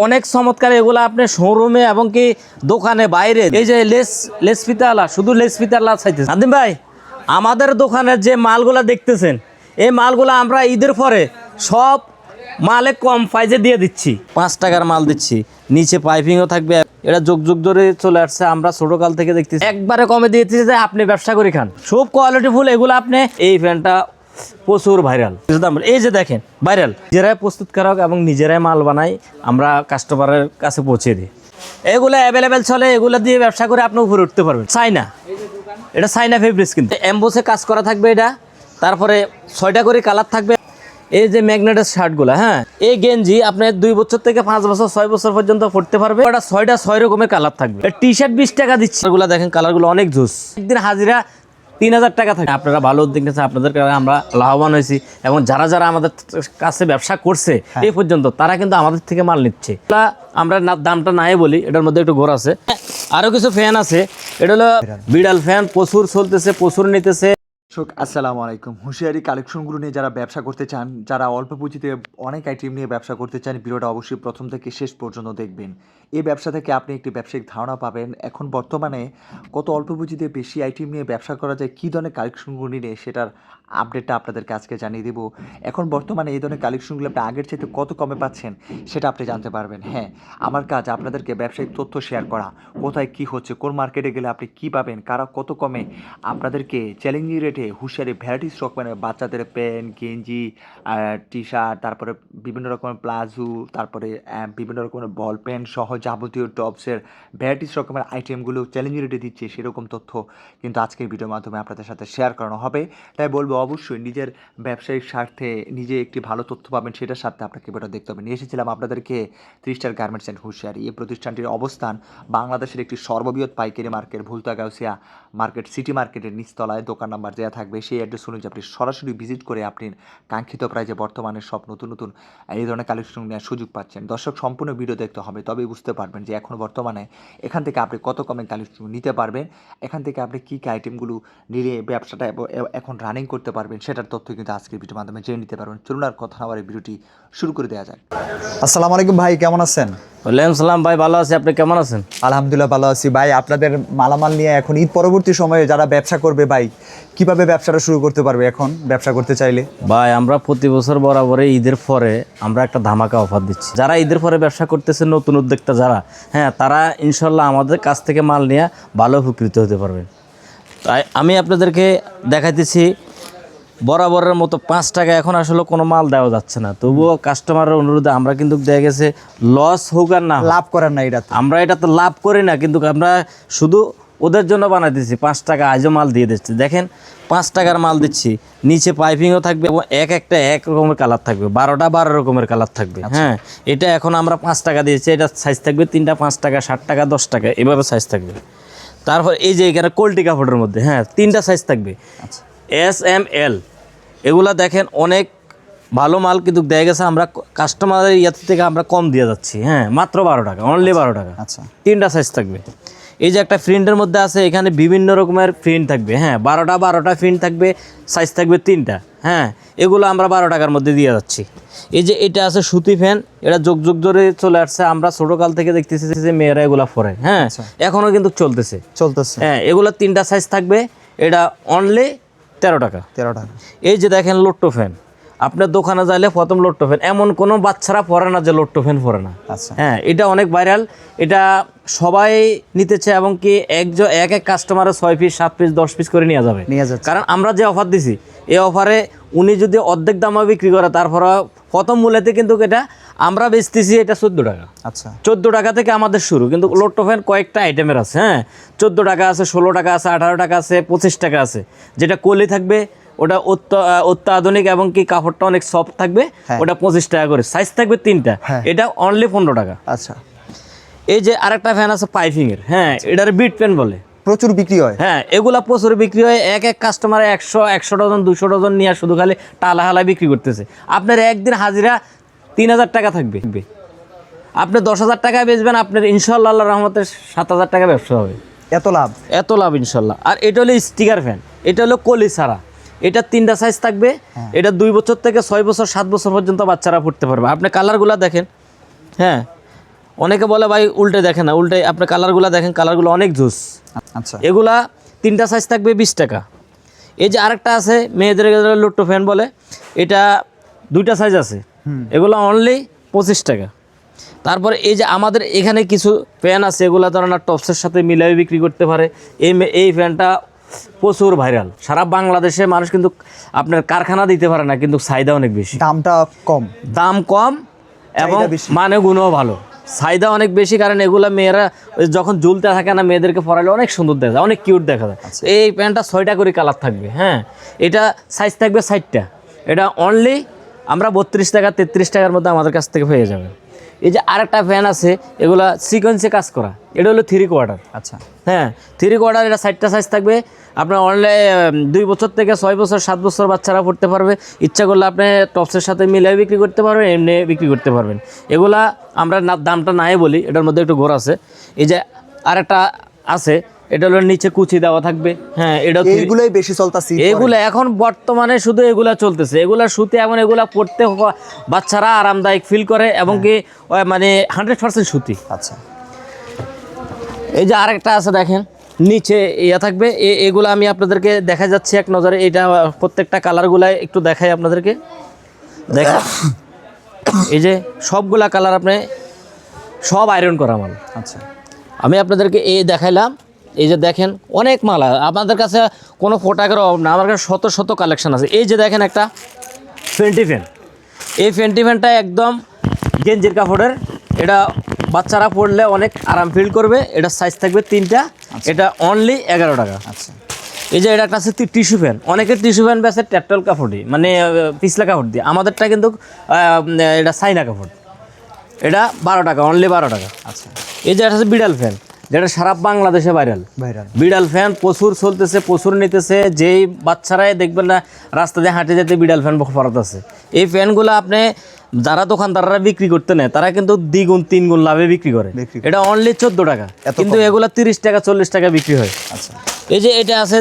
অনেক চমৎকার। এগুলো আপনি শোরুমে এবং কি দোকানে বাইরে, এই যে লেস ফিতালা, শুধু লেস ফিতালা চাইতেছেন নাদিম ভাই, আমাদের দোকানের যে মালগুলা দেখতেছেন, এই মালগুলা আমরা ঈদের পরে সব মালে কম প্রাইজে দিয়ে দিচ্ছি। 5 টাকার মাল দিচ্ছি, নিচে পাইপিংও থাকবে। এটা যুগ যুগ ধরে চলে আসছে, আমরা ছোটকাল থেকে দেখতেছি। একবারে কমে দিয়েছি যে আপনি ব্যবসা করে খান, খুব কোয়ালিটি ফুল এগুলো। আপনি এই ফ্যানটা প্রচুর ভাইরাল, এই যে দেখেন ভাইরাল, নিজেরাই প্রস্তুতকারক এবং নিজেরাই মাল বানাই, আমরা কাস্টমারের কাছে পৌঁছে দিই। এগুলো অ্যাভেলেবেল চলে, এগুলো দিয়ে ব্যবসা করে আপনি উপরে উঠতে পারবেন। চাইনা, এটা চাইনা ফেব্রিক্স, কিন্তু এমবোসে কাজ করা থাকবে এটা। তারপরে 6টা করে কালার থাকবে। এই যে ম্যাগনেটের শার্টগুলো, হ্যাঁ, এই গেঞ্জি আপনি 2 বছর থেকে 5 বছর 6 বছর পর্যন্ত পড়তে পারবে। এটা 6 রকমের কালার থাকবে। টি শার্ট 20 টাকা দিচ্ছে। এগুলো দেখেন, কালারগুলো অনেক জোস। একদিন হাজিরা 3000 টাকা থাকে। আপনারা ভালো উদ্যোগ নিয়েছেন, আপনাদের কারণে আমরা লাভবান হয়েছি। এবং যারা যারা আমাদের কাছে ব্যবসা করছে এই পর্যন্ত, তারা কিন্তু আমাদের থেকে মাল নিচ্ছে। আমরা দামটা নাই বলি, এটার মধ্যে একটু ঘোর আছে। আরো কিছু ফ্যান আছে, এটা হলো বিড়াল ফ্যান, প্রচুর চলতেছে, প্রচুর নিতেছে। আসসালামু আলাইকুম। হুঁশিয়ারি কালেকশনগুলো নিয়ে যারা ব্যবসা করতে চান, যারা অল্প পুঁজিতে অনেক আইটেম নিয়ে ব্যবসা করতে চান, ভিডিওটা অবশ্যই প্রথম থেকে শেষ পর্যন্ত দেখবেন। এই ব্যবসা থেকে আপনি একটি ব্যবসায়িক ধারণা পাবেন। এখন বর্তমানে কত অল্প পুঁজিতে বেশি আইটেম নিয়ে ব্যবসা করা যায়, কী ধরনের কালেকশনগুলো নিলে সেটার আপডেটটা আপনাদেরকে আজকে জানিয়ে দেবো। এখন বর্তমানে এই ধরনের কালেকশনগুলো আপনি আগের চাইতে কত কমে পাচ্ছেন সেটা আপনি জানতে পারবেন। হ্যাঁ, আমার কাজ আপনাদেরকে ব্যবসায়িক তথ্য শেয়ার করা, কোথায় কী হচ্ছে, কোন মার্কেটে গেলে আপনি কী পাবেন, কারা কত কমে আপনাদেরকে চ্যালেঞ্জিং রেটে হুঁশিয়ারি ভ্যারাইটি স্টক, মানে বাচ্চাদের প্যান্ট, গেঞ্জি, টি শার্ট, তারপরে বিভিন্ন রকমের প্লাজো, তারপরে বিভিন্ন রকমের বল পেন সহ যাবতীয় টপসের ভ্যারাইটিস রকমের আইটেমগুলো চ্যালেঞ্জিং রেটে দিচ্ছে, সেরকম তথ্য কিন্তু আজকের ভিডিওর মাধ্যমে আপনাদের সাথে শেয়ার করানো হবে। তাই বলবো, অবশ্যই নিজের ব্যবসায়িক স্বার্থে নিজে একটি ভালো তথ্য পাবেন, সেটার সাথে আপনাকে ভিডিওটা দেখতে হবে। নিয়ে এসেছিলাম আপনাদেরকে 3 স্টার গার্মেন্টস অ্যান্ড হুঁশিয়ারি। এই প্রতিষ্ঠানটির অবস্থান বাংলাদেশের একটি সর্ববৃহৎ পাইকারি market, Bhulta Gausia market, city মার্কেটের নিচতলায় দোকান নাম্বার দেওয়া থাকবে। সেই অ্যাড্রেস অনুযায়ী আপনি সরাসরি ভিজিট করে আপনি কাঙ্ক্ষিত প্রাইজে বর্তমানে সব নতুন নতুন এই ধরনের কালেকশন নেওয়ার সুযোগ পাচ্ছেন। দর্শক, সম্পূর্ণ ভিডিও দেখতে হবে, তবেই বুঝতে পারবেন যে এখন বর্তমানে এখান থেকে আপনি কত কমে কালেকশন নিতে পারবেন, এখান থেকে আপনি কী কী আইটেমগুলো নিলে ব্যবসাটা এখন রানিং করতে পারবেন, সেটার তথ্য কিন্তু আজকের ভিডিওর মাধ্যমে জেনে নিতে পারবেন। চলুন আর কথা না বলে ভিডিওটি শুরু করে দেওয়া যাক। আসসালামু আলাইকুম ভাই, কেমন আছেন? ওয়ালাইকুম সালাম ভাই, ভালো আছি। আপনি কেমন আছেন? আলহামদুলিল্লাহ ভালো আছি ভাই। আপনাদের মালামাল নিয়ে এখন ঈদ পরবর্তী সময়ে যারা ব্যবসা করবে ভাই, কিভাবে ব্যবসাটা শুরু করতে পারবে এখন ব্যবসা করতে চাইলে? ভাই, আমরা প্রতি বছর বরাবরই ঈদের পরে আমরা একটা ধামাকা অফার দিচ্ছি। যারা ঈদের পরে ব্যবসা করতেছে, নতুন উদ্যোক্তা যারা, হ্যাঁ, তারা ইনশাল্লাহ আমাদের কাছ থেকে মাল নিয়ে ভালো উপকৃত হতে পারবেন। তাই আমি আপনাদেরকে দেখাইতেছি বরাবরের মতো 5 টাকা। এখন আসলে কোনো মাল দেওয়া যাচ্ছে না, তবুও কাস্টমারের অনুরোধে আমরা কিন্তু দেখা গেছে লস হোক আর না, লাভ করেন না এটা, আমরা এটা তো লাভ করি না, কিন্তু আমরা শুধু ওদের জন্য বানাইতেছি। 5 টাকা আজও মাল দিয়ে দিচ্ছি। দেখেন, 5 টাকার মাল দিচ্ছি, নিচে পাইপিংও থাকবে এবং একটা এক রকমের কালার থাকবে, 12 রকমের কালার থাকবে। হ্যাঁ, এটা এখন আমরা 5 টাকা দিয়েছি। এটা সাইজ থাকবে 3টা, 5 টাকা, 60 টাকা, 10 টাকা, এভাবে সাইজ থাকবে। তারপর এই যে এখানে কোল্টি কাপড়ের মধ্যে, হ্যাঁ, 3টা সাইজ থাকবে, S, M, L। এগুলা দেখেন অনেক ভালো মাল, কিন্তু দেখা গেছে আমরা কাস্টমারের ইয়ার থেকে আমরা কম দিয়ে যাচ্ছি। হ্যাঁ, মাত্র 12 টাকা, অনলি 12 টাকা। আচ্ছা, 3টা সাইজ থাকবে। এই যে একটা প্রিন্টের মধ্যে আছে, এখানে বিভিন্ন রকমের প্রিন্ট থাকবে। হ্যাঁ, 12টা প্রিন্ট থাকবে, সাইজ থাকবে 3টা। হ্যাঁ, এগুলো আমরা 12 টাকার মধ্যে দিয়ে যাচ্ছি। এই যে এটা আছে সুতি ফ্যান, এটা যুগ যুগ ধরে চলে আসছে, আমরা ছোটকাল থেকে দেখতেছি যে মেয়েরা এগুলা পরে। হ্যাঁ, এখনও কিন্তু চলতেছে। হ্যাঁ, এগুলো 3টা সাইজ থাকবে, এটা অনলি 13 টাকা। 13 টাকা। এই যে দেখেন লোট্টো ফ্যান, আপনার দোকানে যাইলে প্রথম লোট্টো ফ্যান, এমন কোনো বাচ্চারা পরে না যে লোট্টো ফ্যান পরে না। আচ্ছা, হ্যাঁ, এটা অনেক ভাইরাল, এটা সবাই নিতেছে এবং কি এক কাস্টমারের 6 পিস 7 পিস 10 পিস করে নিয়ে যাবে। কারণ আমরা যে অফার দিছি, এই অফারে উনি যদি অর্ধেক দামে বিক্রি করে, তারপরে প্রথম মূল্যতে কিন্তু এটা আমরা বেচতেছি এটা 14 টাকা। আচ্ছা, 14 টাকা থেকে আমাদের শুরু। কিন্তু লোট্টো ফ্যান কয়েকটা আইটেমের আছে। হ্যাঁ, 14 টাকা আছে, 16 টাকা আছে, 18 টাকা আছে, 25 টাকা আছে। যেটা কলি থাকবে ওটা অত্যাধুনিক এবং কি কাপড়টা অনেক সফট থাকবে, ওটা 25 টাকা করে। সাইজ থাকবে 3টা, এটা অনলি 15 টাকা। আচ্ছা, এই যে আরেকটা ফ্যান আছে পাইপিং এর, হ্যাঁ, এটার বিট ফ্যান বলে, প্রচুর বিক্রি হয়। হ্যাঁ, এগুলা প্রচুর বিক্রি হয়। এক কাস্টমারে 100 ডজন 200 ডজন নিয়ে শুধু খালি টালা বিক্রি করতেছে। আপনার একদিন হাজিরা 3000 টাকা থাকবে, আপনি 10,000 টাকায় বেচবেন, আপনার ইনশাল্লাহ আল্লাহর রহমতে 7,000 টাকা ব্যবসা হবে। এত লাভ ইনশাল্লাহ। আর এটা হলো স্টিকার ফ্যান, এটা হলো কলি ছাড়া, এটা 3টা সাইজ থাকবে। এটা 2 বছর থেকে 6 বছর 7 বছর পর্যন্ত বাচ্চারা পড়তে পারবে। আপনি কালারগুলো দেখেন। হ্যাঁ, অনেকে বলে ভাই উল্টে দেখেন না, উল্টে আপনার কালারগুলো দেখেন, কালারগুলো অনেক জুস। আচ্ছা এগুলা 3টা সাইজ থাকবে 20 টাকা। এই যে আরেকটা আছে মেয়েদের লোট্টো ফ্যান বলে, এটা 2টা সাইজ আছে, এগুলো অনলি 25 টাকা। তারপরে এই যে আমাদের এখানে কিছু ফ্যান আছে, এগুলো ধরেন টপসের সাথে মিলাই বিক্রি করতে পারে। এই ফ্যানটা প্রচুর ভাইরাল, সারা বাংলাদেশে মানুষ কিন্তু আপনার কারখানা দিতে পারে না, কিন্তু চাহিদা অনেক বেশি, দামটা কম, দাম কম এবং চাহিদা বেশি। মানে গুণও ভালো, চাহিদা অনেক বেশি। কারণ এগুলা মেয়েরা ওই যখন ঝুলতে থাকে না, মেয়েদেরকে পরালে অনেক সুন্দর দেখা যায়, অনেক কিউট দেখা যায়। এই প্যান্টটা 6টা করে কালার থাকবে, হ্যাঁ, এটা সাইজ থাকবে 60টা। এটা অনলি আমরা 32 টাকা 33 টাকার মধ্যে আমাদের কাছ থেকে পেয়ে যাবে। এই যে আরেকটা ফ্যান আছে, এগুলা সিকোয়েন্সে কাজ করা, এটা হলো 3 কোয়ার্টার। আচ্ছা হ্যাঁ 3 কোয়ার্টার, এটা 60টা সাইজ থাকবে। আপনার অনলাইন 2 বছর থেকে 6 বছর 7 বছর বাচ্চারা পড়তে পারবে। ইচ্ছা করলে আপনি টপসের সাথে মিলিয়ে বিক্রি করতে পারবেন, এমনি বিক্রি করতে পারবেন। এগুলা আমরা দামটা নাই বলি, এটার মধ্যে একটু ঘোর আছে। এই যে আরেকটা আছে, এটা হলো নিচে কুচি দেওয়া থাকবে, হ্যাঁ, এটা এইগুলোই বেশি চলতেছে। এগুলা এখন বর্তমানে শুধু এগুলা চলতেছে, এগুলা সুতি, এমন এগুলা পড়তে বাচ্চারা আরামদায়ক ফিল করে এবং কি মানে 100% সুতি। আচ্ছা এই যে আরেকটা আছে দেখেন, নিচে ইয়া থাকবে, এগুলো আমি আপনাদেরকে দেখা যাচ্ছে এক নজরে। এটা প্রত্যেকটা কালারগুলাই একটু দেখাই আপনাদেরকে, দেখেন এই যে সবগুলা কালার আপনি সব আয়রন করা মাল। আচ্ছা আমি আপনাদেরকে এই দেখাইলাম, এই যে দেখেন অনেক মাল আপনাদের কাছে, কোনো ফোটাকের অভাব না, আমার কাছে শত শত কালেকশন আছে। এই যে দেখেন একটা ফেন্টি ফ্যান, এই ফেন্টি ফ্যানটা একদম গেঞ্জির কাপড়ের, এটা বাচ্চারা পড়লে অনেক আরাম ফিল করবে। এটা সাইজ থাকবে 3টা, এটা অনলি 11 টাকা। আচ্ছা এই যে এটা একটা আছে টিস্যু ফ্যান, অনেকের টিস্যু ফ্যান বেছে ট্যাপটল কাপড়ই, মানে পিছলা কাপড় দিয়ে, আমাদেরটা কিন্তু এটা চাইনা কাপড়, এটা 12 টাকা, অনলি 12 টাকা। আচ্ছা এই যে একটা আছে বিড়াল ফ্যান, যেটা সারা বাংলাদেশে ভাইরাল। বিড়াল ফ্যান প্রচুর চলতেছে, প্রচুর নিতেছে, যেই বাচ্চারাই দেখবেন না রাস্তা দিয়ে হাঁটে যেতে বিড়াল ফ্যান পরাতেছে। এই ফ্যানগুলো আপনি যারা দোকানদাররা বিক্রি করতে নেয়, তারা কিন্তু 2 গুণ 3 গুণ লাভে বিক্রি করে। এটা অনলি 14 টাকা, কিন্তু এগুলা 30 টাকা 40 টাকা বিক্রি হয়। আচ্ছা এই যে এটা আছে,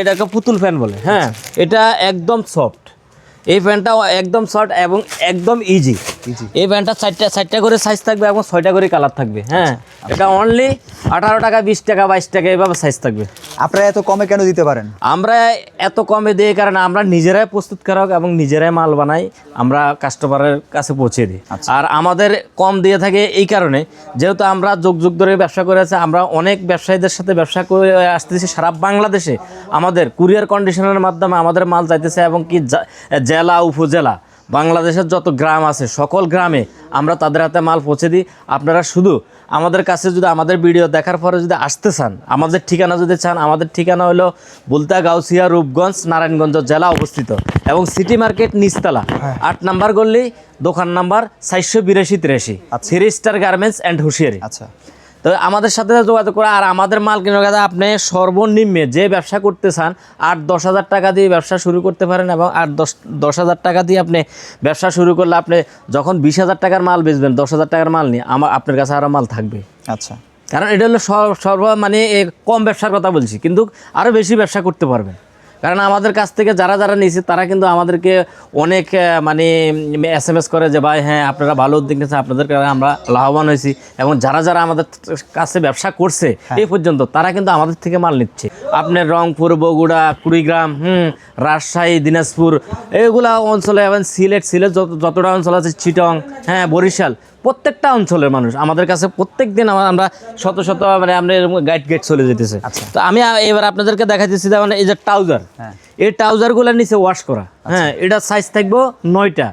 এটাকে পুতুল ফ্যান বলে, হ্যাঁ, এটা একদম সফট। এই ফ্যানটা একদম সফট এবং একদম ইজি। এই ফ্যানটা 4টা করে সাইজ থাকবে এবং 6টা করে কালার থাকবে, হ্যাঁ। এটা অনলি 18 টাকা 20 টাকা 22 টাকা এভাবে সাইজ থাকবে। আপনারা এত কমে কেন দিতে পারেন? আমরা এত কমে দিই কারণ আমরা নিজেরাই প্রস্তুতকারক এবং নিজেরাই মাল বানাই, আমরা কাস্টমারের কাছে পৌঁছে দিই। আর আমাদের কম দিয়ে থাকে এই কারণে, যেহেতু আমরা যুগ যুগ ধরে ব্যবসা করে আছি, আমরা অনেক ব্যবসায়ীদের সাথে ব্যবসা করে আসতেছি সারা বাংলাদেশে। আমাদের কুরিয়ার কন্ডিশনের মাধ্যমে আমাদের মাল যাইতেছে এবং কি জেলা উপজেলা বাংলাদেশের যত গ্রাম আছে সকল গ্রামে আমরা তাদের হাতে মাল পৌঁছে দিই। আপনারা শুধু আমাদের কাছে যদি আমাদের ভিডিও দেখার পরে যদি আসতে চান, আমাদের ঠিকানা যদি চান, আমাদের ঠিকানা হলো বুলতা গাউসিয়া রূপগঞ্জ নারায়ণগঞ্জ জেলা অবস্থিত এবং সিটি মার্কেট নিচতলা 8 নাম্বার গল্লি, দোকান নাম্বার 482-83, 3 স্টার গার্মেন্টস অ্যান্ড হুঁশিয়ারি। আচ্ছা তো আমাদের সাথে যোগাযোগ করে, আর আমাদের মাল কেনার কাছে আপনি সর্বনিম্নে যে ব্যবসা করতে চান 8-10 হাজার টাকা দিয়ে ব্যবসা শুরু করতে পারেন এবং 8-10 হাজার টাকা দিয়ে আপনি ব্যবসা শুরু করলে আপনি যখন 20 হাজার টাকার মাল বেচবেন, 10 হাজার টাকার মাল নিয়ে আপনার কাছে আরও মাল থাকবে। আচ্ছা কারণ এটা হলো মানে কম ব্যবসার কথা বলছি, কিন্তু আরও বেশি ব্যবসা করতে পারবেন। কারণ আমাদের কাছ থেকে যারা যারা নিয়েছে তারা কিন্তু আমাদেরকে অনেক মানে SMS করে যে ভাই হ্যাঁ আপনারা ভালো উদ্যোগ নিয়েছেন, আপনাদের কারণে আমরা লাভবান হয়েছি। এবং যারা যারা আমাদের কাছে ব্যবসা করছে এই পর্যন্ত তারা কিন্তু আমাদের থেকে মাল নিচ্ছে। আপনার রংপুর, বগুড়া, কুড়িগ্রাম, রাজশাহী, দিনাজপুর এইগুলা অঞ্চলে এবং সিলেট যতটা অঞ্চল আছে, চিটং, হ্যাঁ, বরিশাল, প্রত্যেকটা অঞ্চলের মানুষ আমাদের কাছে প্রত্যেক দিন আমরা শত শত মানে আমরা গাইড চলে যেতেছে। তো আমি এবার আপনাদেরকে দেখাচ্ছি যেমন এই যে ট্রাউজার, এই ট্রাউজারগুলো নিচে ওয়াশ করা, হ্যাঁ, এটা সাইজ থাকবো 9টা,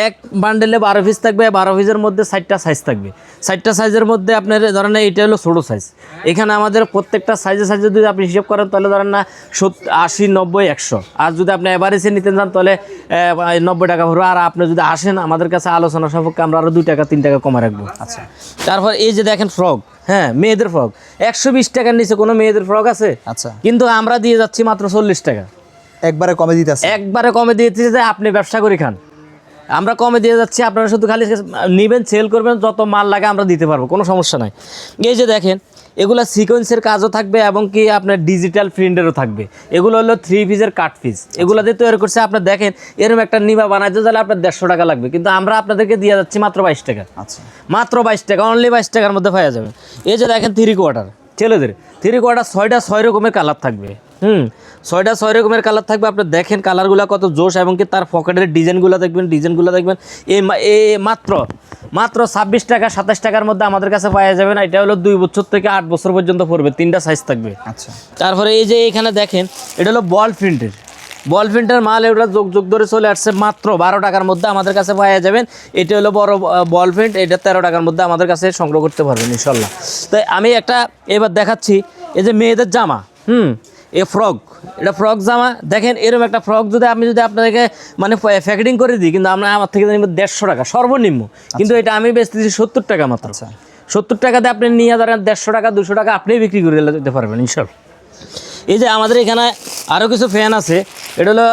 এক বান্ডেলে 12 পিস থাকবে, 12 পিসের মধ্যে 4টা সাইজ থাকবে। 4টা সাইজের মধ্যে আপনার ধরেন এইটা হলো ছোটো সাইজ। এখানে আমাদের প্রত্যেকটা সাইজে যদি আপনি হিসেব করেন তাহলে ধরেন না 80, 90, 100। আর যদি আপনি এভারেজে নিতে চান তাহলে 90 টাকা ভরবো। আর আপনি যদি আসেন আমাদের কাছে আলোচনা সাপেক্ষে আমরা আরও 2 টাকা 3 টাকা কমে রাখবো। আচ্ছা, তারপর এই যে দেখেন ফ্রক, হ্যাঁ, মেয়েদের ফ্রক 120 টাকার নিচে কোনো মেয়েদের ফ্রক আছে? আচ্ছা, কিন্তু আমরা দিয়ে যাচ্ছি মাত্র 40 টাকা। একবারে কমে দিতেছে, একবারে কমে দিয়েছি যে আপনি ব্যবসা করে খান। আমরা কমে দিয়ে যাচ্ছি, আপনারা শুধু খালি নেবেন, সেল করবেন, যত মাল লাগে আমরা দিতে পারবো, কোনো সমস্যা নাই। এই যে দেখেন এগুলো সিকোয়েন্সের কাজও থাকবে এবং কি আপনার ডিজিটাল প্রিন্টেরও থাকবে। এগুলো হলো 3 পিসের কাট পিস, এগুলো দিয়ে তৈরি করছে। আপনার দেখেন এরকম একটা নিবা বানাইতে গেলে আপনার 150 টাকা লাগবে, কিন্তু আমরা আপনাদেরকে দিয়ে যাচ্ছি মাত্র 22 টাকা। আচ্ছা, মাত্র 22 টাকা, অনলি 22 টাকার মধ্যে পাওয়া যাবে। এই যে দেখেন 3 কোয়ার্টার ছেলেদের, 3 কোয়ার্টার 6টা 6 রকমের কালার থাকবে। 6টা 6 রকমের কালার থাকবে। আপনি দেখেন কালারগুলো কত জোশ, এবং কি তার পকেটের ডিজাইনগুলো দেখবেন, মাত্র 26 টাকা 27 টাকার মধ্যে আমাদের কাছে পাওয়া যাবে না। এটা হলো 2 বছর থেকে 8 বছর পর্যন্ত পড়বে, 3টা সাইজ থাকবে। আচ্ছা, তারপরে এই যে এখানে দেখেন এটা হলো বল প্রিন্টের মাল, এগুলো যোগ ধরে চলে আসছে মাত্র 12 টাকার মধ্যে আমাদের কাছে পাওয়া যাবেন। এটা হলো বড় বল প্রিন্ট, এটা 13 টাকার মধ্যে আমাদের কাছে সংগ্রহ করতে পারবেন ইনশাল্লাহ। তাই আমি একটা এবার দেখাচ্ছি, এই যে মেয়েদের জামা, এ ফ্রক, এটা ফ্রক জামা। দেখেন এরকম একটা ফ্রক যদি আপনাদেরকে মানে প্যাকেটিং করে দিই, কিন্তু আমার থেকে 150 টাকা সর্বনিম্ন, কিন্তু এটা আমি বেচতেছি 70 টাকা মাত্র। 70 টাকাতে আপনি নিয়ে ধরেন 150 টাকা 200 টাকা আপনি বিক্রি করে দিতে পারবেন ইনশাল্লাহ। এই যে আমাদের এখানে আরও কিছু ফ্যান আছে, এটা হলো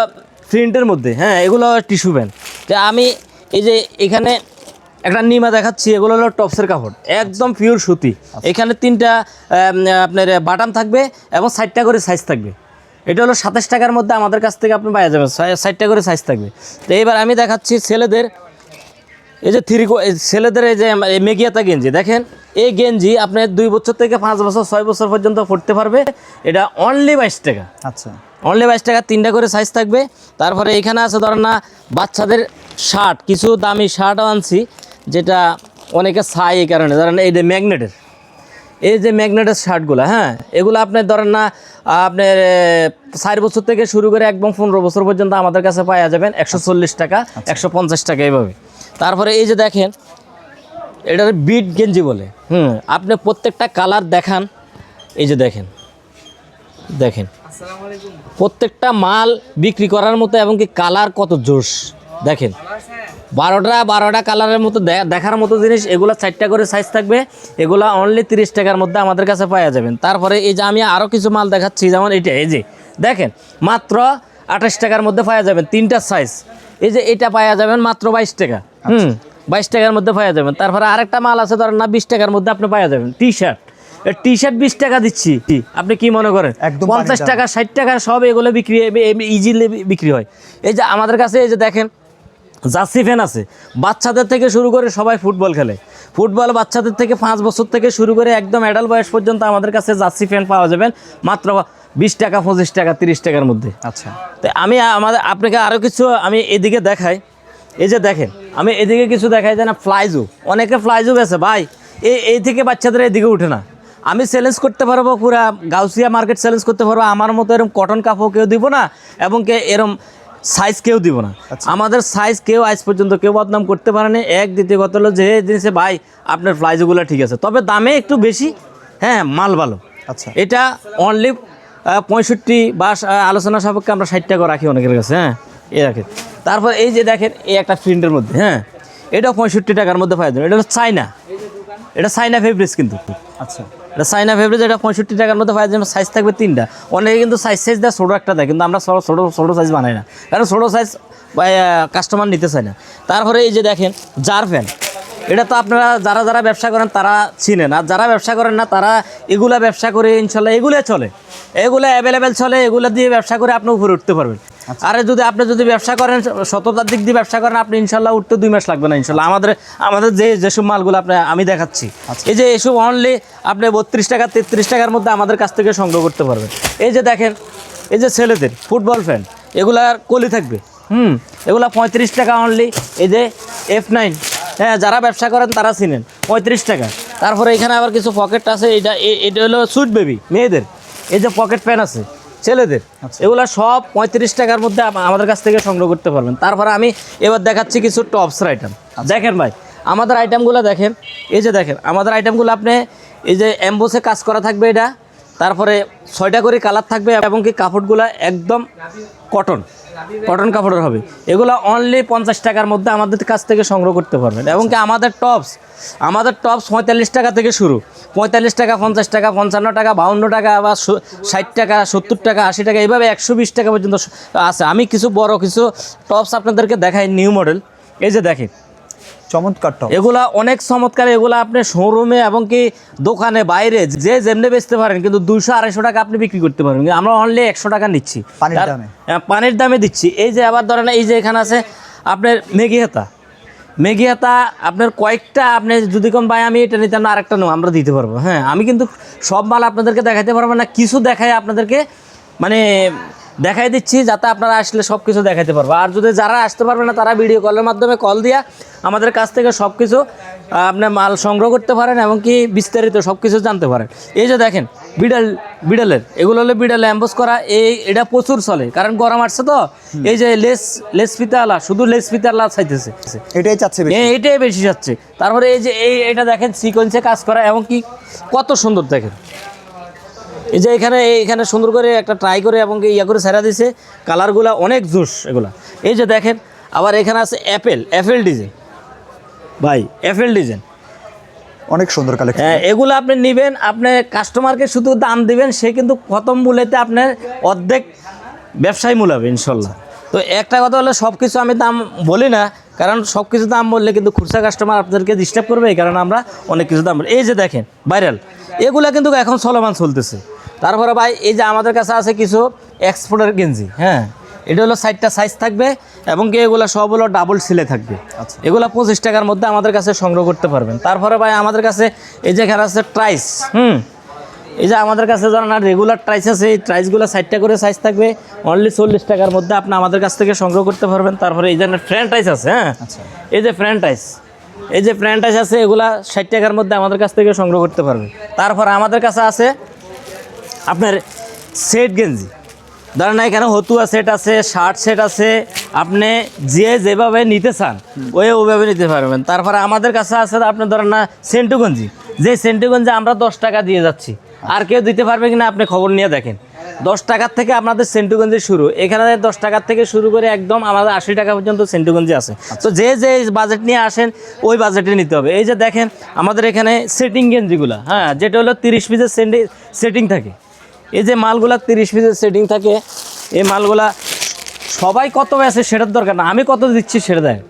প্রিন্টের মধ্যে, এগুলো টিস্যু ফ্যান। যে আমি এই যে এখানে একটা নিমা দেখাচ্ছি, এগুলো হলো টপসের কাপড়, একদম পিওর সুতি। এখানে 3টা আপনার বাটাম থাকবে এবং 60টা করে সাইজ থাকবে। এটা হলো 27 টাকার মধ্যে আমাদের কাছ থেকে আপনি পাওয়া যাবেন, 60টা করে সাইজ থাকবে। তো এবার আমি দেখাচ্ছি ছেলেদের, এই যে ছেলেদের এই যে মেগিয়াতা গেঞ্জি। দেখেন এই গেঞ্জি আপনার 2 বছর থেকে 5 বছর 6 বছর পর্যন্ত পড়তে পারবে। এটা অনলি 22 টাকা। আচ্ছা, অনলি 22 টাকা, 3টা করে সাইজ থাকবে। তারপরে এখানে আছে ধরেন না বাচ্চাদের শার্ট, কিছু দামি শার্টও আনছি, যেটা অনেকে চাই এই কারণে। ধরেন এই যে ম্যাগনেটের শার্টগুলো, এগুলো আপনার ধরেন না আপনার 4 বছর থেকে শুরু করে একদম 15 বছর পর্যন্ত আমাদের কাছে পাওয়া যাবেন 140 টাকা 150 টাকা এইভাবে। তারপরে এই যে দেখেন এটার বিট গেঞ্জি বলে, আপনি প্রত্যেকটা কালার দেখান। এই যে দেখেন প্রত্যেকটা মাল বিক্রি করার মতো, এবং কি কালার কত জোশ দেখেন, 12টা কালারের মতো দেখার মতো জিনিস। এগুলো 4টা করে সাইজ থাকবে, এগুলো অনলি 30 টাকার মধ্যে আমাদের কাছে পাওয়া যাবেন। তারপরে এই যে আমি আরও কিছু মাল দেখাচ্ছি, যেমন এটা, এই যে দেখেন মাত্র 28 টাকার মধ্যে পাওয়া যাবেন, 3টা সাইজ। এই যে এটা পাওয়া যাবেন মাত্র 22 টাকা, 22 টাকার মধ্যে পাওয়া যাবেন। তারপরে আরেকটা মাল আছে ধরেন না 20 টাকার মধ্যে আপনি পাওয়া যাবেন টি শার্ট 20 টাকা দিচ্ছি, আপনি কি মনে করেন? 50 টাকা 60 টাকা সব এগুলো বিক্রি ইজিলি বিক্রি হয়। এই যে আমাদের কাছে এই যে দেখেন জার্সি ফ্যান আছে, বাচ্চাদের থেকে শুরু করে সবাই ফুটবল খেলে। বাচ্চাদের থেকে 5 বছর থেকে শুরু করে একদম অ্যাডাল্ট বয়স পর্যন্ত আমাদের কাছে জার্সি ফ্যান পাওয়া যাবেন মাত্র 20 টাকা 25 টাকা 30 টাকার মধ্যে। আচ্ছা, তো আমি আপনাকে আরও কিছু আমি এদিকে দেখাই। এই যে দেখেন আমি এদিকে কিছু দেখাই যে না ফ্লাইজু, অনেকে ফ্লাইজু বেছে ভাই, এই থেকে বাচ্চাদের এদিকে উঠে না। আমি চ্যালেঞ্জ করতে পারবো, পুরা গাউসিয়া মার্কেট চ্যালেঞ্জ করতে পারবো, আমার মতো এরকম কটন কাপড় কেউ দিব না, এবং এরকম সাইজ কেউ দিব না। আমাদের সাইজ কেউ আজ পর্যন্ত কেউ বদনাম করতে পারেনি। দ্বিতীয় কথা হলো যে জিনিসে ভাই আপনার ফ্লাইজগুলো ঠিক আছে, তবে দামে একটু বেশি, মাল ভালো। আচ্ছা, এটা অনলি 65 বা আলোচনা সাপেক্ষে আমরা 60 টাকা রাখি অনেকের কাছে, এ রাখে। তারপর এই যে দেখেন এই একটা প্রিন্টের মধ্যে, এটাও 65 টাকার মধ্যে পাওয়া যাবে। এটা হলো চাইনা, এটা চাইনা ফেব্রিক্স কিন্তু। আচ্ছা, এটা চাইনা ফেব্রিক্স, এটা 65 টাকার মধ্যে পাওয়া যাবে। সাইজ থাকবে 3টা। অনেকে কিন্তু সাইজ দেয় ছোটো একটা দেয়, কিন্তু আমরা ছোটো সাইজ বানাই না, কারণ ছোটো সাইজ কাস্টমার নিতে চায় না। তারপরে এই যে দেখেন জার ফ্যান, এটা তো আপনারা যারা ব্যবসা করেন তারা চিনেন, আর যারা ব্যবসা করেন না তারা এগুলা ব্যবসা করে ইনশাল্লাহ এগুলো চলে, এগুলো অ্যাভেলেবেল চলে, এগুলো দিয়ে ব্যবসা করে আপনি উপরে উঠতে পারবেন। আর আপনি যদি ব্যবসা করেন সততার দিক দিয়ে ব্যবসা করেন, আপনি ইনশাল্লাহ উঠতে 2 মাস লাগবে না ইনশাল্লাহ। আমাদের যেসব মালগুলো আমি দেখাচ্ছি, এই যে এসব অনলি আপনি 32 টাকা 33 টাকার মধ্যে আমাদের কাছ থেকে সংগ্রহ করতে পারবেন। এই যে দেখেন এই যে ছেলেদের ফুটবল ফ্যান, এগুলার কলি থাকবে, এগুলা 35 টাকা অনলি। এই যে F9, যারা ব্যবসা করেন তারা চিনেন, 35 টাকা। তারপরে এখানে আবার কিছু পকেট আছে, এটা হলো সুইট বেবি মেয়েদের, এই যে পকেট প্যান আছে ছেলেদের, এগুলা সব 35 টাকার মধ্যে আমাদের কাছ থেকে সংগ্রহ করতে পারবেন। তারপরে আমি এবার দেখাচ্ছি কিছু টপসের আইটেম। দেখেন ভাই আমাদের আইটেমগুলো দেখেন, এই যে দেখেন আমাদের আইটেমগুলো আপনি এই যে এমবোসে কাজ করা থাকবে, এটা তারপরে 6টা করে কালার থাকবে, এবং কি কাপড়গুলো একদম কটন কাপড়ের হবে। এগুলো অনলি 50 টাকার মধ্যে আমাদের কাছ থেকে সংগ্রহ করতে পারবেন। এবং কি আমাদের টপস 45 টাকা থেকে শুরু, 45 টাকা 50 টাকা 55 টাকা 52 টাকা বা 60 টাকা 70 টাকা 80 টাকা এইভাবে 120 টাকা পর্যন্ত আছে। আমি কিছু বড় কিছু টপস আপনাদেরকে দেখাই, নিউ মডেল। এই যে দেখেন চমৎকার টপ। এগুলা অনেক চমৎকার, এগুলা আপনি শোরুমে এবং কি দোকানে বাইরে যে যেমনি বেচতে পারেন, কিন্তু 200-250 টাকা আপনি বিক্রি করতে পারবেন, কিন্তু আমরা অনলি 100 টাকা নিচ্ছি পানির দামে। পানির দামে দিচ্ছি। এই যে আবার ধরেন এই যে এখানে আছে আপনার মেগি হাতা আপনার কয়েকটা, আপনি যদি কোন ভাই আমি এটা নিতাম না আরেকটা নেব, আমরা দিতে পারবো। হ্যাঁ, আমি কিন্তু সব মাল আপনাদেরকে দেখাইতে পারবো না, কিছু দেখাই আপনাদেরকে মানে দেখাই দিচ্ছি, যাতে আপনারা আসলে সব কিছু দেখাইতে পারবো। আর যদি যারা আসতে পারবে না তারা ভিডিও কলের মাধ্যমে কল দিয়া আমাদের কাছ থেকে সব কিছু আপনি মাল সংগ্রহ করতে পারেন এবং কি বিস্তারিত সব কিছু জানতে পারেন। এই যে দেখেন বিড়ালের এগুলো হলো বিড়াল অ্যাম্বোস করা, এটা প্রচুর চলে, কারণ গরম আসছে তো। এই যে লেস ফিতাওয়ালা, শুধু লেস ফিতাওয়ালা চাইতেছে, এটাই চাচ্ছে বেশি। এইটাই বেশি যাচ্ছে। তারপরে এই যে এটা দেখেন সিকোয়েন্সে কাজ করা এবং কি কত সুন্দর দেখেন। এই যে এখানে সুন্দর করে একটা ট্রাই করে এবং কি ইয়া করে ছেড়া দিছে, কালারগুলো অনেক জোশ এগুলা। এই যে দেখেন আবার এখানে আছে অ্যাপেল ডিজাইন, ভাই অ্যাপেল ডিজাইন অনেক সুন্দর কালেকশন। হ্যাঁ, এগুলো আপনি নেবেন, আপনি কাস্টমারকে শুধু দাম দিবেন, সে কিন্তু প্রথম মূল্যতে আপনার অর্ধেক ব্যবসায় মূলাবে ইনশাল্লাহ। তো একটা কথা হলো সব কিছু আমি দাম বলি না, কারণ সব কিছু দাম বললে কিন্তু খুচরা কাস্টমার আপনাদেরকে ডিস্টার্ব করবে, এই কারণে আমরা অনেক কিছু দাম বলি। এই যে দেখেন ভাইরাল, এগুলা কিন্তু এখন চলমান চলতেছে। তারপরে ভাই এই যে আমাদের কাছে আছে কিছু এক্সপোর্টের গেঞ্জি। হ্যাঁ, এটা হলো 60টা সাইজ থাকবে এবং কি এগুলো সব হলো ডাবল সিলে থাকবে। এগুলো 25 টাকার মধ্যে আমাদের কাছে সংগ্রহ করতে পারবেন। তারপরে ভাই আমাদের কাছে এই যে এখানে আছে ট্রাইস। এই যে আমাদের কাছে ধরেন আর রেগুলার ট্রাইস আছে, এই ট্রাইসগুলো 60টা করে সাইজ থাকবে, অনলি 40 টাকার মধ্যে আপনি আমাদের কাছ থেকে সংগ্রহ করতে পারবেন। তারপরে এই যে ফ্র্যাঞ্চাইজ আছে। হ্যাঁ, এই যে ফ্র্যাঞ্চাইজ আছে, এগুলা 60 টাকার মধ্যে আমাদের কাছ থেকে সংগ্রহ করতে পারবেন। তারপরে আমাদের কাছে আছে আপনার সেট গেঞ্জি, ধরেন এখানে হতুয়া সেট আছে, শার্ট সেট আছে, আপনি যেভাবে নিতে চান ওইভাবে নিতে পারবেন। তারপরে আমাদের কাছে আছে আপনি ধরেন না সেন্টু গঞ্জি, যে সেন্টু গঞ্জি আমরা 10 টাকা দিয়ে যাচ্ছি, আর কেউ দিতে পারবে কিনা আপনি খবর নিয়ে দেখেন। 10 টাকার থেকে আপনাদের সেন্টু গঞ্জি শুরু, এখানে 10 টাকার থেকে শুরু করে একদম আমাদের 80 টাকা পর্যন্ত সেন্টু গঞ্জি আছে। তো যে বাজেট নিয়ে আসেন ওই বাজেটে নিতে হবে। এই যে দেখেন আমাদের এখানে সেটিং গেঞ্জিগুলো, হ্যাঁ, যেটা হলো 30 পিসের সেটিং থাকে। এই যে মালগুলা 30 পিসের সেটিং থাকে, এই মালগুলা সবাই কত আছে সেটার দরকার না, আমি কত দিচ্ছি সেটা দেয়,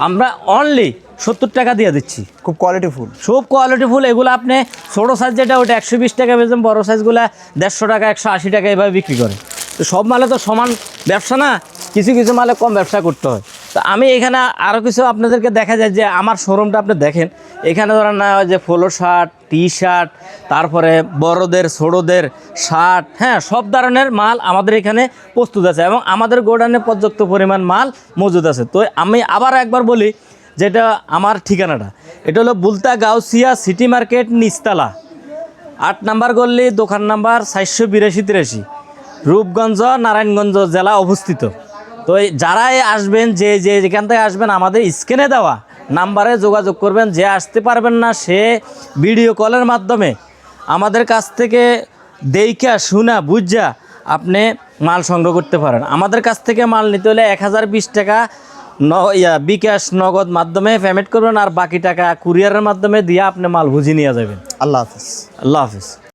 আমরা অনলি 70 টাকা দিয়ে দিচ্ছি। খুব কোয়ালিটিফুল, খুব কোয়ালিটিফুল। এগুলো আপনি ছোটো সাইজ যেটা ওটা 120 টাকা বেচেন, বড়ো সাইজগুলো 150 টাকা 180 টাকা এভাবে বিক্রি করে। তো সব মালে তো সমান ব্যবসা না, কিছু কিছু মালে কম ব্যবসা করতে হয়। তো আমি এখানে আরও কিছু আপনাদেরকে দেখা যায় যে আমার শোরুমটা আপনি দেখেন, এখানে ধরেন না যে পোলো শার্ট, টি শার্ট, তারপরে বড়দের ছোটোদের শার্ট, হ্যাঁ, সব ধরনের মাল আমাদের এখানে প্রস্তুত আছে এবং আমাদের গোডাউনে পর্যাপ্ত পরিমাণ মাল মজুদ আছে। তো আমি আবার একবার বলি, যেটা আমার ঠিকানাটা, এটা হলো বুলতা গাউসিয়া সিটি মার্কেট নিচতলা 8 নাম্বার গল্লি, দোকান নাম্বার 482-83, রূপগঞ্জ নারায়ণগঞ্জ জেলা অবস্থিত। তো যারাই আসবেন, যেখান থেকে আসবেন, আমাদের স্ক্রিনে দেওয়া নাম্বারে যোগাযোগ করবেন। যে আসতে পারবেন না সে ভিডিও কলের মাধ্যমে আমাদের কাছ থেকে দেইখা শুনা বুঝা আপনি মাল সংগ্রহ করতে পারেন। আমাদের কাছ থেকে মাল নিতে হলে 1020 টাকা বিকাশ নগদ মাধ্যমে পেমেন্ট করবেন, আর বাকি টাকা কুরিয়ারের মাধ্যমে দিয়ে আপনি মাল বুঝিয়ে নিয়ে যাবেন। আল্লাহ হাফিজ। আল্লাহ হাফিজ।